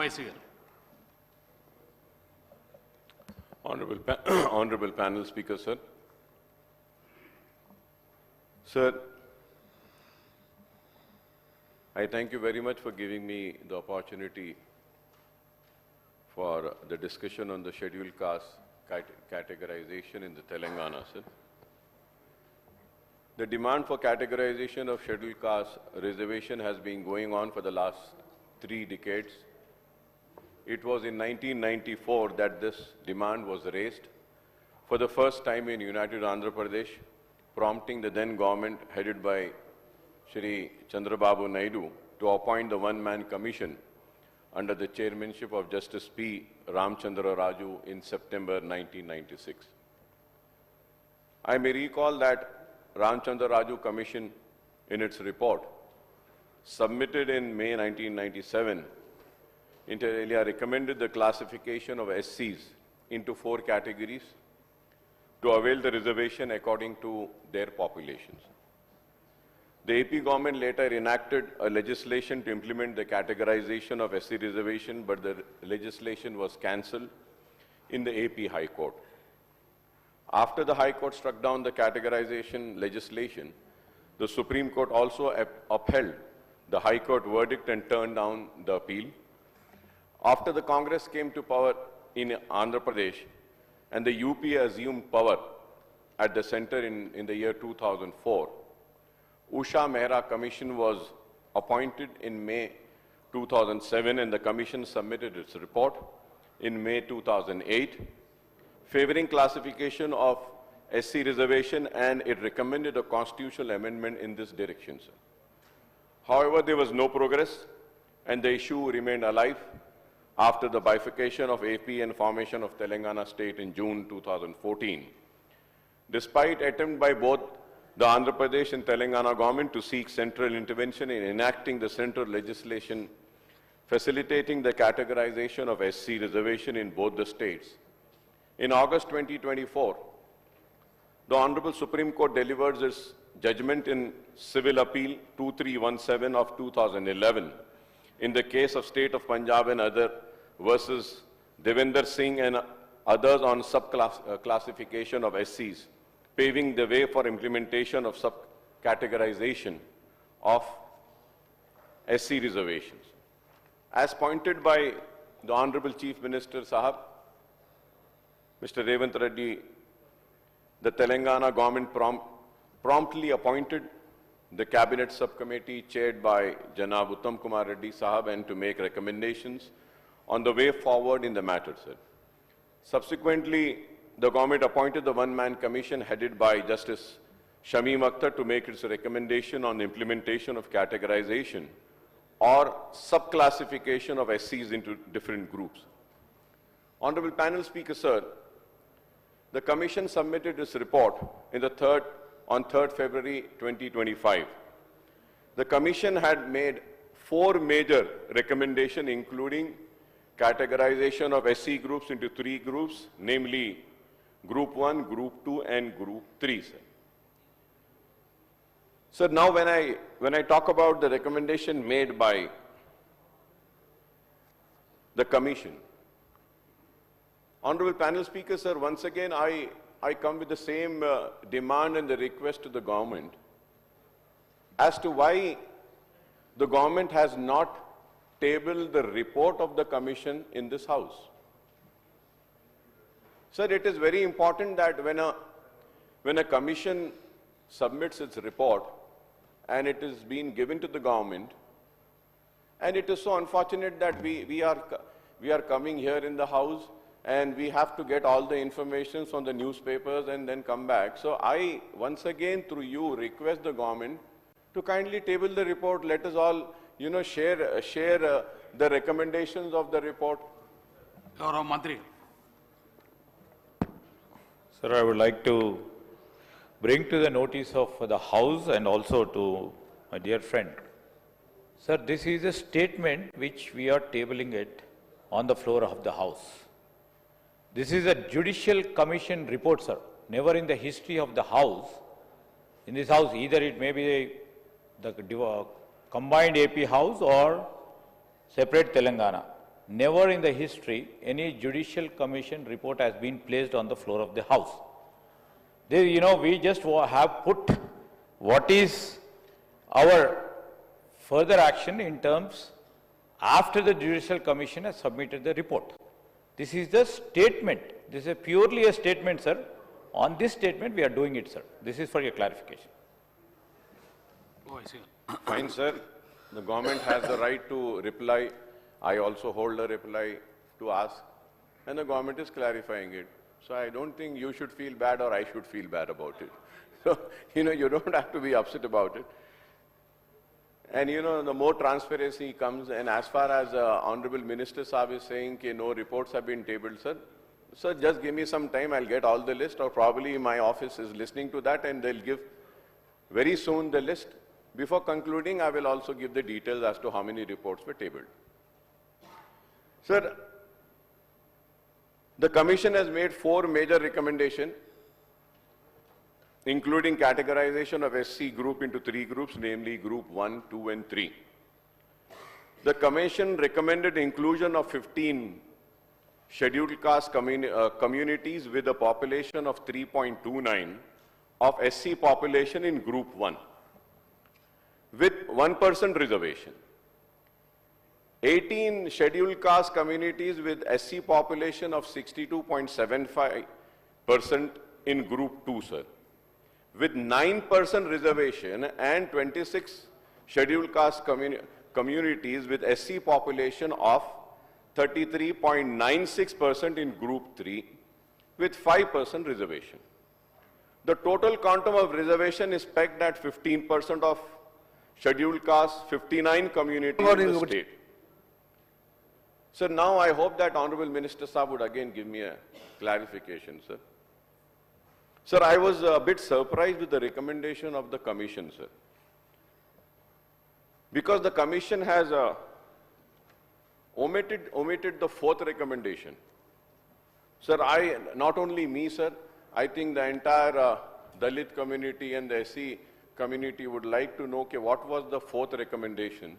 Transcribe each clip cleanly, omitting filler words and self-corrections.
Owaisi garu. Honorable panel speaker, sir. Sir, I thank you very much for giving me the opportunity for the discussion on the scheduled caste categorization in the Telangana, sir. The demand for categorization of scheduled caste reservation has been going on for the last 3 decades. It was in 1994 that this demand was raised for the first time in United Andhra Pradesh, prompting the then government headed by Shri Chandrababu Naidu to appoint the one-man commission under the chairmanship of Justice P. Ramchandra Raju in September 1996. I may recall that Ramchandra Raju Commission, in its report, submitted in May 1997, inter alia recommended the classification of SCs into 4 categories to avail the reservation according to their populations. The AP government later enacted a legislation to implement the categorization of SC reservation, but the legislation was cancelled in the AP High Court. After the High Court struck down the categorization legislation, the Supreme Court also upheld the High Court verdict and turned down the appeal. After the Congress came to power in Andhra Pradesh and the UP assumed power at the center in the year 2004, Usha Mehra Commission was appointed in May 2007 and the Commission submitted its report in May 2008, favoring classification of SC reservation, and it recommended a constitutional amendment in this direction, sir. However, there was no progress and the issue remained alive after the bifurcation of AP and formation of Telangana state in June 2014. Despite attempt by both the Andhra Pradesh and Telangana government to seek central intervention in enacting the central legislation facilitating the categorization of SC reservation in both the states, in August 2024, the Honorable Supreme Court delivered its judgment in Civil Appeal 2317 of 2011 in the case of State of Punjab and other versus Devender Singh and others on subclassification of SCs, paving the way for implementation of subcategorization of SC reservations. As pointed by the Honorable Chief Minister Sahab, Mr. Revant Reddy, the Telangana government promptly appointed the Cabinet Subcommittee chaired by Janab Uttam Kumar Reddy Sahab and to make recommendations on the way forward in the matter, sir. Subsequently, the government appointed the one-man commission headed by Justice Shamim Akhtar to make its recommendation on the implementation of categorization or subclassification of SCs into different groups. Honorable panel speaker, sir, the Commission submitted its report on 3rd February 2025. The Commission had made 4 major recommendations, including categorization of SC groups into 3 groups, namely Group 1, Group 2, and Group 3. Sir. So now when I talk about the recommendation made by the Commission, Honorable panel speaker, sir, once again I come with the same demand and the request to the government as to why the government has not tabled the report of the Commission in this House. Sir, it is very important that when a Commission submits its report and it is being given to the government, and it is so unfortunate that we are coming here in the House and we have to get all the information from the newspapers and then come back. So I, once again, through you, request the government to kindly table the report. Let us all, share the recommendations of the report. Gaurav Mantri. Sir, I would like to bring to the notice of the House and also to my dear friend. Sir, this is a statement which we are tabling it on the floor of the House. This is a Judicial Commission report, sir. Never in the history of the House, in this House, either it may be the combined AP House or separate Telangana. never in the history any judicial commission report has been placed on the floor of the House. There, we just have put what is our further action in terms after the Judicial Commission has submitted the report. This is the statement. This is purely a statement, sir. On this statement, we are doing it, sir. This is for your clarification. Oh, I see. Fine, sir. The government has the right to reply. I also hold a reply to ask, and the government is clarifying it. So I don't think you should feel bad or I should feel bad about it. So, you don't have to be upset about it. And, the more transparency comes, and as far as Honorable Minister Saab is saying that no reports have been tabled, sir, just give me some time, I'll get all the list, or probably my office is listening to that and they'll give very soon the list. Before concluding, I will also give the details as to how many reports were tabled. Sir, the Commission has made 4 major recommendations, including categorization of SC group into 3 groups, namely Group 1, 2, and 3. The Commission recommended inclusion of 15 scheduled caste communities with a population of 3.29 of SC population in Group 1, with 1% reservation. 18 scheduled caste communities with SC population of 62.75% in Group 2, sir, with 9% reservation, and 26 scheduled caste communities with SC population of 33.96% in Group 3, with 5% reservation. The total quantum of reservation is pegged at 15% of scheduled caste, 59 communities in the state. So now I hope that Honorable Minister Saab would again give me a clarification, sir. Sir, I was a bit surprised with the recommendation of the Commission, sir, because the Commission has omitted the 4th recommendation. Sir, not only me, sir, I think the entire Dalit community and the SC community would like to know okay, what was the 4th recommendation.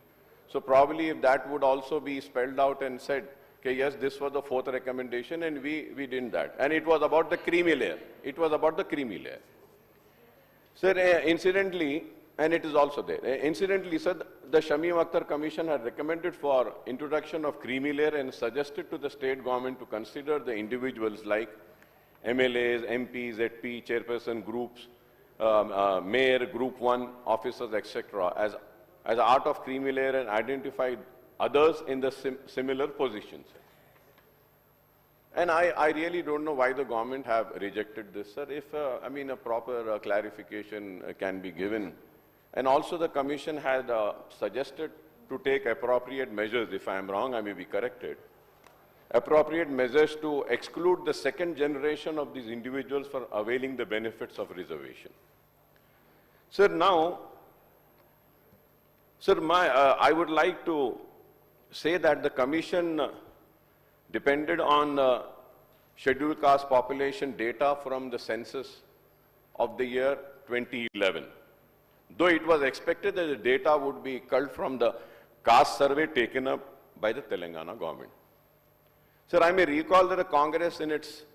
So probably if that would also be spelled out and said, okay, yes, this was the 4th recommendation, and we didn't that. And it was about the creamy layer. It was about the creamy layer. Sir, incidentally, and it is also there, incidentally, sir, the Shamim Akhtar Commission had recommended for introduction of creamy layer and suggested to the state government to consider the individuals like MLAs, MPs, ZP, chairperson groups, mayor, Group 1 officers, etc. as art of creamy layer and identified others in the similar positions. And I really don't know why the government have rejected this, sir. If, a proper clarification can be given. And also the Commission had suggested to take appropriate measures. If I am wrong, I may be corrected. Appropriate measures to exclude the second generation of these individuals for availing the benefits of reservation. Sir, now, sir, I would like to say that the Commission depended on scheduled caste population data from the census of the year 2011. Though it was expected that the data would be culled from the caste survey taken up by the Telangana government. Sir, I may recall that the Congress in its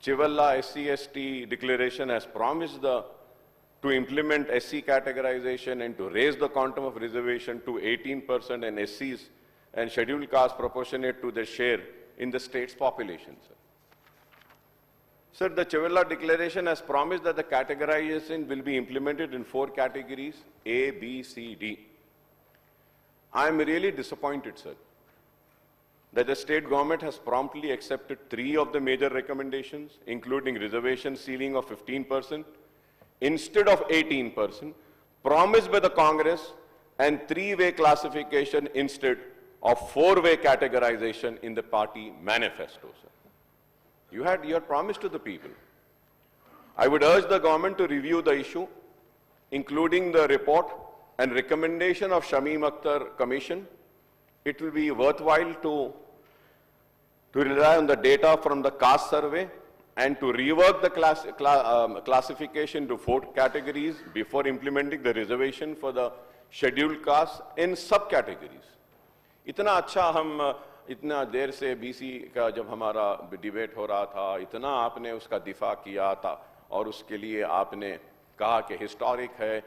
Chivalla SC/ST declaration has promised to implement SC categorization and to raise the quantum of reservation to 18% and SCs and scheduled caste proportionate to their share in the state's population, sir. Sir, the Chivalla declaration has promised that the categorization will be implemented in 4 categories, A, B, C, D. I am really disappointed, sir, that the state government has promptly accepted 3 of the major recommendations, including reservation ceiling of 15%, instead of 18%, promised by the Congress, and 3-way classification instead of 4-way categorization in the party manifesto, sir. You had promised to the people. I would urge the government to review the issue, including the report and recommendation of Shamim Akhtar Commission. It will be worthwhile to rely on the data from the caste survey and to rework the classification to 4 categories before implementing the reservation for the scheduled caste in subcategories. इतना अच्छा हम इतना देर से BC का जब हमारा debate हो रहा था, इतना आपने उसका दिफा किया था और उसके लिए आपने कहा कि हिस्टोरिक है,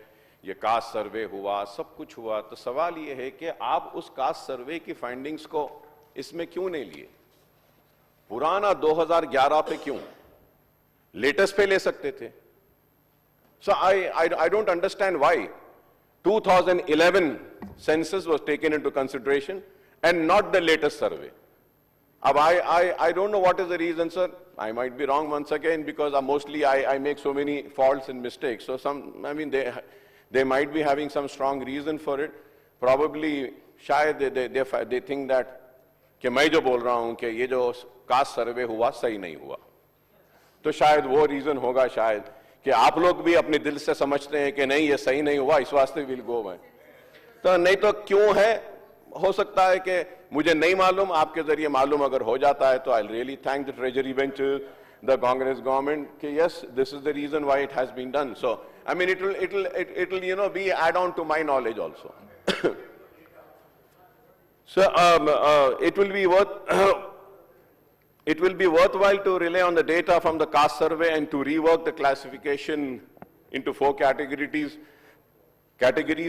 ये कास्ट सर्वे हुआ, सब कुछ हुआ, तो सवाल ये है कि आप उस कास्ट सर्वे की फाइंडिंग्स को इसमें क्यों नहीं लिए? पुराना 2011 पे क्यों? लेटेस्ट पे ले सकते थे। So I don't understand why 2011 census was taken into consideration and not the latest survey. Ab I don't know what is the reason, sir. I might be wrong once again because mostly I make so many faults and mistakes. So they might be having some strong reason for it. Probably शायद they think that कि मैं जो बोल रहा हूं कि ये जो कास्ट सर्वे हुआ सही नहीं हुआ, तो शायद वो रीजन होगा, शायद कि आप लोग भी अपने दिल से समझते हैं कि नहीं ये सही नहीं हुआ, इस वास्ते विल गो में। तो नहीं तो क्यों है, हो सकता है कि मुझे नहीं मालूम, आपके जरिए मालूम अगर हो जाता है तो I really thank the treasury bench, the Congress government कि yes this is the reason why it has been done. So I mean it will you know be add on to my knowledge also. So it will be worthwhile to rely on the data from the caste survey and to rework the classification into 4 categories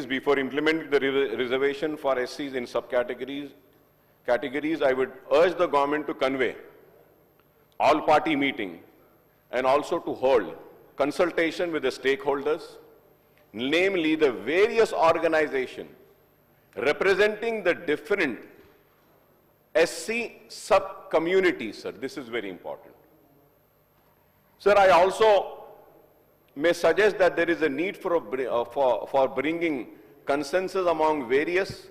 before implementing the reservation for SCs in subcategories. I would urge the government to convey all party meeting and also to hold consultation with the stakeholders, namely the various organizations representing the different SC sub-communities, sir. This is very important. Sir, I also may suggest that there is a need for bringing consensus among various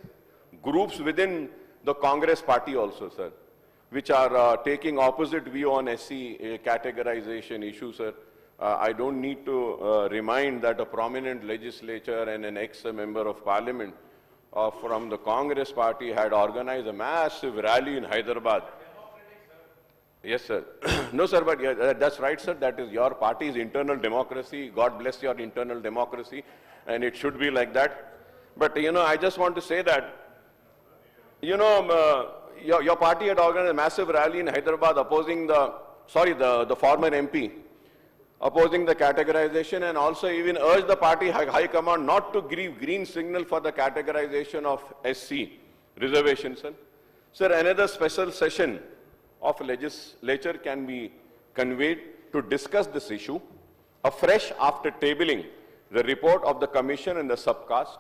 groups within the Congress party also, sir, which are taking opposite view on SC categorization issue, sir. I don't need to remind that a prominent legislator and an ex-member of parliament from the Congress party had organized a massive rally in Hyderabad. Yes, sir. No, sir, but yeah, that's right, sir. That is your party's internal democracy. God bless your internal democracy, and it should be like that. But, you know, I just want to say that, you know, your party had organized a massive rally in Hyderabad opposing the former MP, opposing the categorization, and also even urged the party high command not to give green signal for the categorization of SC reservations, sir. Sir, another special session of legislature can be convened to discuss this issue afresh after tabling the report of the commission and the subcast.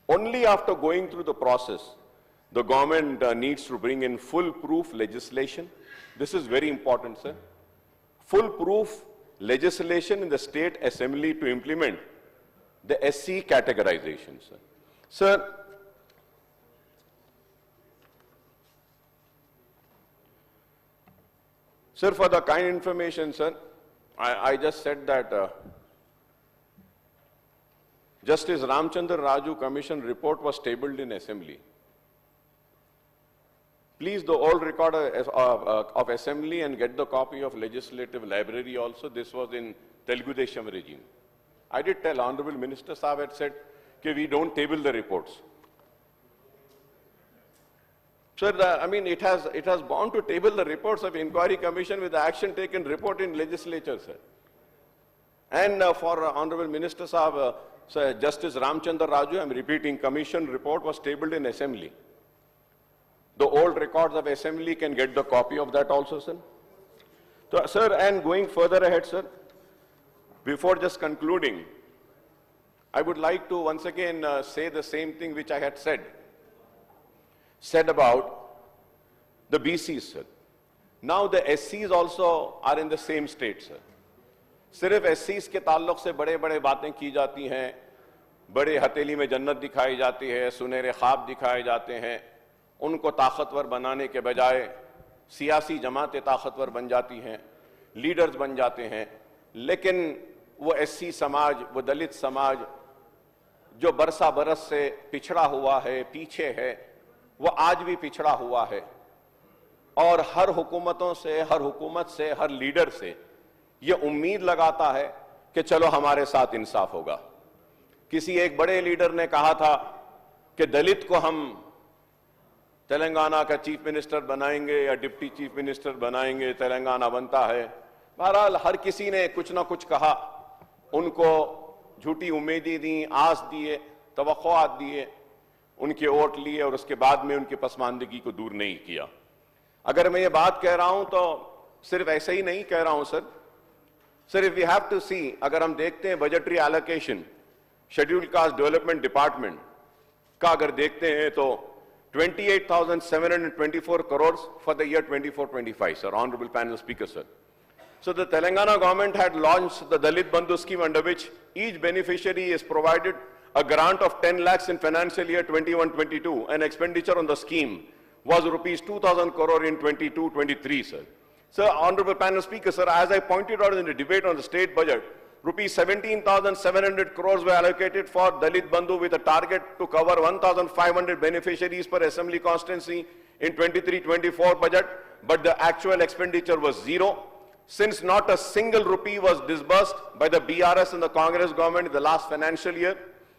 Only after going through the process, the government needs to bring in full-proof legislation. This is very important, sir. Full-proof legislation in the state assembly to implement the SC categorization, sir. Sir, for the kind information, sir, I just said that Justice Ramchandra Raju Commission report was tabled in Assembly. Please, the old record of Assembly and get the copy of Legislative Library also. This was in Telugu Desam regime. I did tell Honorable Minister Saab had said that we don't table the reports. Sir, I mean, it has bound to table the reports of Inquiry Commission with the action taken report in legislature, sir. And for Honorable Minister Saab, Sir, Justice Ramchandra Raju, I'm repeating, Commission report was tabled in Assembly. The old records of Assembly can get the copy of that also, sir. So, sir, and going further ahead, sir, before just concluding, I would like to once again say the same thing which I had said about the BCs, sir. Now the SCs also are in the same state, sir. सिर्फ SCs के ताल्लुक से बड़े-बड़े बातें की जाती हैं, बड़े हथेली में जन्नत दिखाई जाती है, सुनहरे ख्वाब दिखाए जाते हैं, उनको ताकतवर बनाने के बजाय सियासी जमातें ताकतवर बन जाती हैं, लीडर्स बन जाते हैं, लेकिन वो SC समाज, वो दलित समाज जो बरसा बरस से पिछड़ा हुआ है, पीछे है, वो आज भी पिछड़ा हुआ है और हर हुकूमतों से, हर हुकूमत से, हर लीडर से ये उम्मीद लगाता है कि चलो हमारे साथ इंसाफ होगा। किसी एक बड़े लीडर ने कहा था कि दलित को हम तेलंगाना का चीफ मिनिस्टर बनाएंगे या डिप्टी चीफ मिनिस्टर बनाएंगे, तेलंगाना बनता है। बहरहाल हर किसी ने कुछ ना कुछ कहा, उनको झूठी उम्मीदें दी, आस दिए, तवक्कुआत दिए, उनके वोट लिए और उसके बाद में उनकी पसमानदगी को दूर नहीं किया। अगर मैं ये बात कह रहा हूं तो सिर्फ ऐसे ही नहीं कह रहा हूं सर, सिर्फ वी हैव टू सी, अगर हम देखते हैं budgetary allocation scheduled caste development department का अगर देखते हैं तो 28,724 crores for the year 24-25, sir, Honorable Panel Speaker, sir. So the Telangana government had launched the Dalit Bandhu scheme, under which each beneficiary is provided a grant of 10 lakhs in financial year 21-22, and expenditure on the scheme was rupees 2,000 crore in 22-23, sir. Sir, Honorable Panel Speaker, sir, as I pointed out in the debate on the state budget, rupees 17,700 crores were allocated for Dalit Bandhu with a target to cover 1,500 beneficiaries per assembly constituency in 23-24 budget, but the actual expenditure was zero. Since not a single rupee was disbursed by the BRS and the Congress government in the last financial year,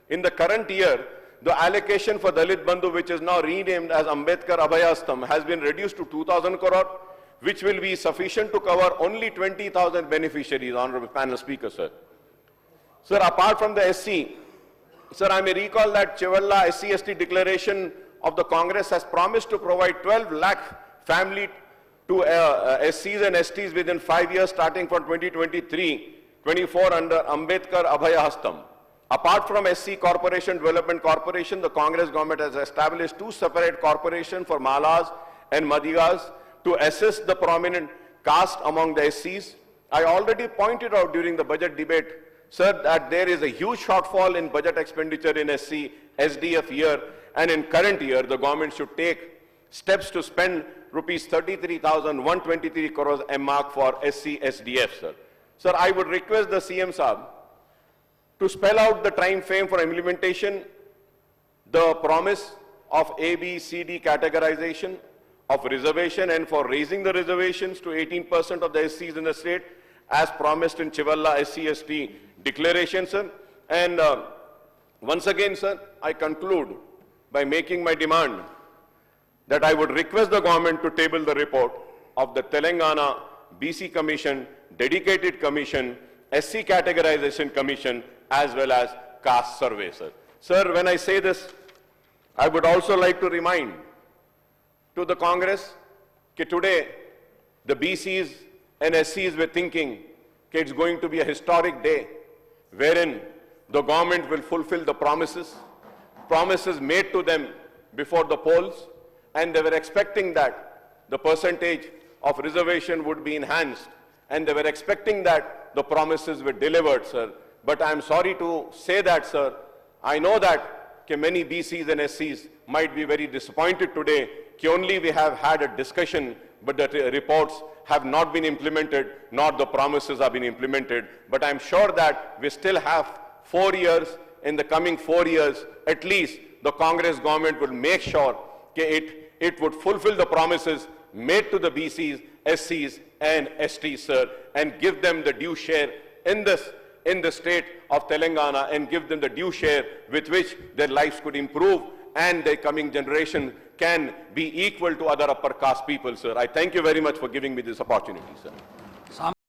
in the current year, the allocation for Dalit Bandhu, which is now renamed as Ambedkar Abhayastam, has been reduced to 2,000 crore, which will be sufficient to cover only 20,000 beneficiaries, Honorable Panel Speaker, sir. Sir, apart from the SC, sir, I may recall that Chivalla SC/ST declaration of the Congress has promised to provide 12 lakh family to SCs and STs within 5 years starting from 2023-24 under Ambedkar Abhayastam. Apart from SC Corporation Development Corporation, the Congress government has established 2 separate corporations for Malas and Madigas to assist the prominent caste among the SCs. I already pointed out during the budget debate, sir, that there is a huge shortfall in budget expenditure in SC, SDF year, and in current year, the government should take steps to spend rupees 33,123 crores earmarked for SC, SDF, sir. Sir, I would request the CM Saab to spell out the time frame for implementation, the promise of A, B, C, D categorization, of reservation, and for raising the reservations to 18% of the SCs in the state as promised in Chivalla SC/ST declaration, sir. And once again, sir, I conclude by making my demand that I would request the government to table the report of the Telangana BC Commission, Dedicated Commission, SC Categorization Commission, as well as caste survey, sir. Sir, when I say this, I would also like to remind to the Congress that today the BCs and SCs were thinking that it's going to be a historic day wherein the government will fulfill the promises made to them before the polls, and they were expecting that the percentage of reservation would be enhanced, and they were expecting that the promises were delivered, sir. But I'm sorry to say that, sir, I know that many BCs and SCs might be very disappointed today that only we have had a discussion, but the reports have not been implemented, nor the promises have been implemented. But I'm sure that we still have 4 years. In the coming 4 years, at least the Congress government will make sure that it would fulfill the promises made to the BCs, SCs, and STs, sir, and give them the due share in the state of Telangana, and give them the due share with which their lives could improve and their coming generation can be equal to other upper caste people, sir. I thank you very much for giving me this opportunity, sir.